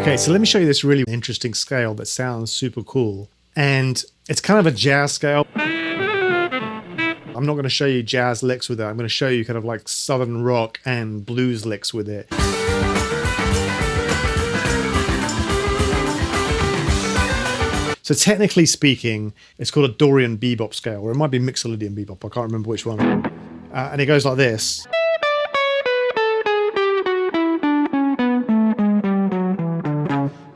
Okay, so let me show you this really interesting scale that sounds super cool. And it's kind of a jazz scale. I'm not going to show you jazz licks with it. I'm going to show you kind of like southern rock and blues licks with it. So technically speaking, it's called a Dorian bebop scale, or it might be Mixolydian bebop. I can't remember which one. And it goes like this.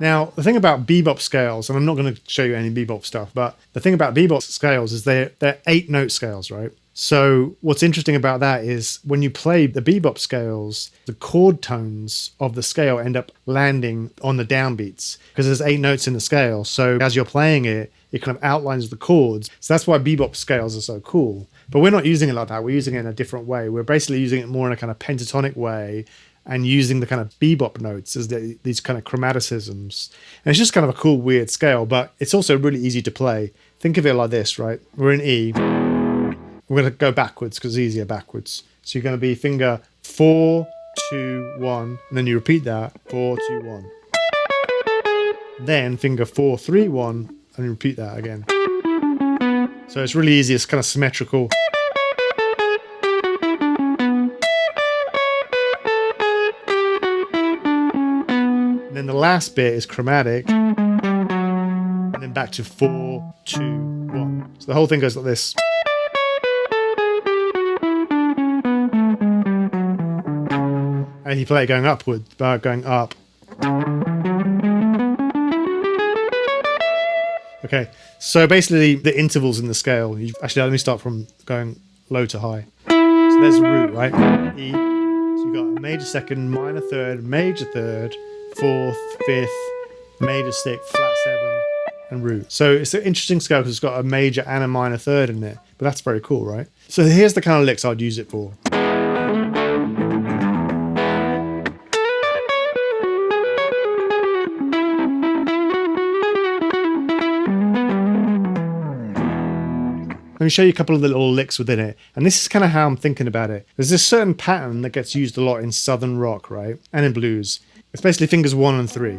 Now, the thing about bebop scales, and I'm not going to show you any bebop stuff, but the thing about bebop scales is they're 8-note scales, right? So what's interesting about that is when you play the bebop scales, the chord tones of the scale end up landing on the downbeats because there's 8 notes in the scale. So as you're playing it, it kind of outlines the chords. So that's why bebop scales are so cool. But we're not using it like that. We're using it in a different way. We're basically using it more in a kind of pentatonic way, and using the kind of bebop notes as these kind of chromaticisms. And it's just kind of a cool, weird scale, but it's also really easy to play. Think of it like this, right? We're in E. We're going to go backwards because it's easier backwards. So you're going to be finger 4, 2, 1, and then you repeat that, 4, 2, 1. Then finger 4, 3, 1, and you repeat that again. So it's really easy, it's kind of symmetrical. Then the last bit is chromatic, and then back to 4, 2, 1. So the whole thing goes like this. And you play it going upward, going up. Okay, so basically the intervals in the scale. Actually, let me start from going low to high. So there's the root, right? E. So you've got a major second, minor third, major third, fourth, fifth, major sixth, flat 7, and root. So it's an interesting scale because it's got a major and a minor third in it, but that's very cool, right? So here's the kind of licks I'd use it for. Let me show you a couple of the little licks within it. And this is kind of how I'm thinking about it. There's this certain pattern that gets used a lot in southern rock, right? And in blues. It's basically fingers 1 and 3.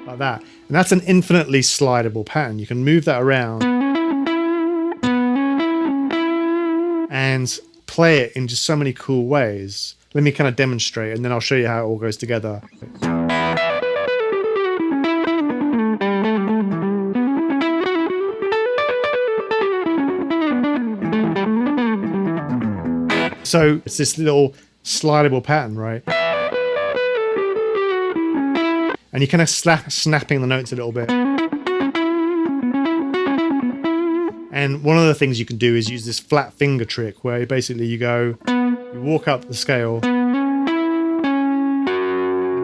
Like that. And that's an infinitely slidable pattern. You can move that around and play it in just so many cool ways. Let me kind of demonstrate, and then I'll show you how it all goes together. So it's this little slidable pattern, right? And you kind of snapping the notes a little bit. And one of the things you can do is use this flat finger trick where basically you walk up the scale and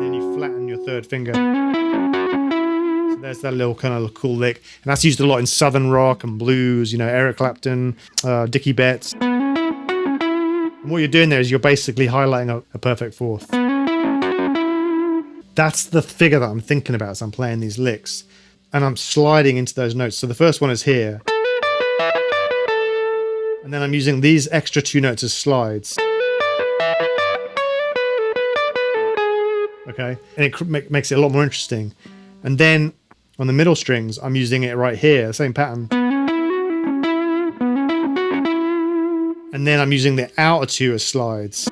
then you flatten your third finger. So there's that little kind of cool lick. And that's used a lot in southern rock and blues, you know, Eric Clapton, Dickie Betts. And what you're doing there is you're basically highlighting a perfect fourth. That's the figure that I'm thinking about as I'm playing these licks. And I'm sliding into those notes. So the first one is here. And then I'm using these extra 2 notes as slides. Okay? And it makes it a lot more interesting. And then on the middle strings, I'm using it right here, the same pattern. And then I'm using the outer 2 as slides.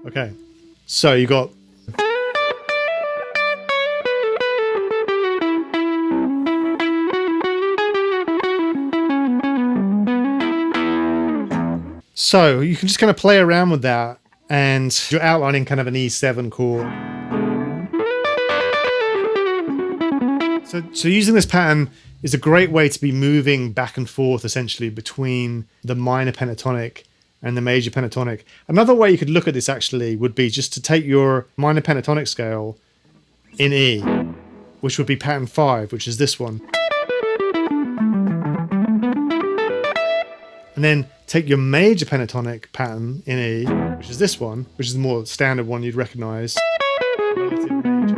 Okay, so you got... So you can just kind of play around with that, and you're outlining kind of an E7 chord. So using this pattern is a great way to be moving back and forth essentially between the minor pentatonic and the major pentatonic. Another way you could look at this actually would be just to take your minor pentatonic scale in E, which would be pattern 5, which is this one. And then take your major pentatonic pattern in E, which is this one, which is the more standard one you'd recognize. Relative major.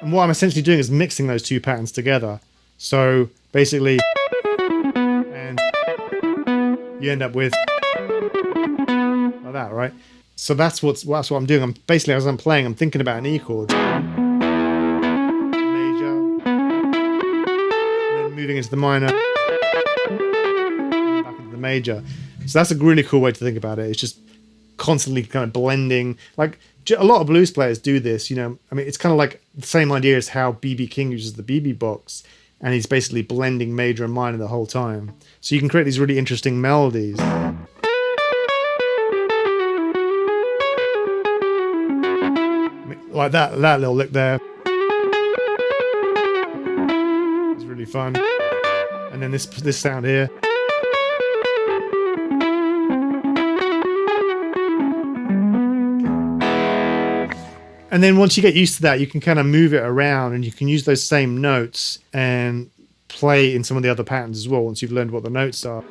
And what I'm essentially doing is mixing those 2 patterns together. So basically, you end up with like that, right? So that's what I'm doing. I'm basically, as I'm playing, I'm thinking about an E chord, major, and then moving into the minor, and back into the major. So that's a really cool way to think about it. It's just constantly kind of blending. Like a lot of blues players do this, you know. I mean, it's kind of like the same idea as how B.B. King uses the BB box, and he's basically blending major and minor the whole time. So you can create these really interesting melodies. Like that little lick there is really fun. And then this sound here. And then once you get used to that, you can kind of move it around, and you can use those same notes and play in some of the other patterns as well once you've learned what the notes are.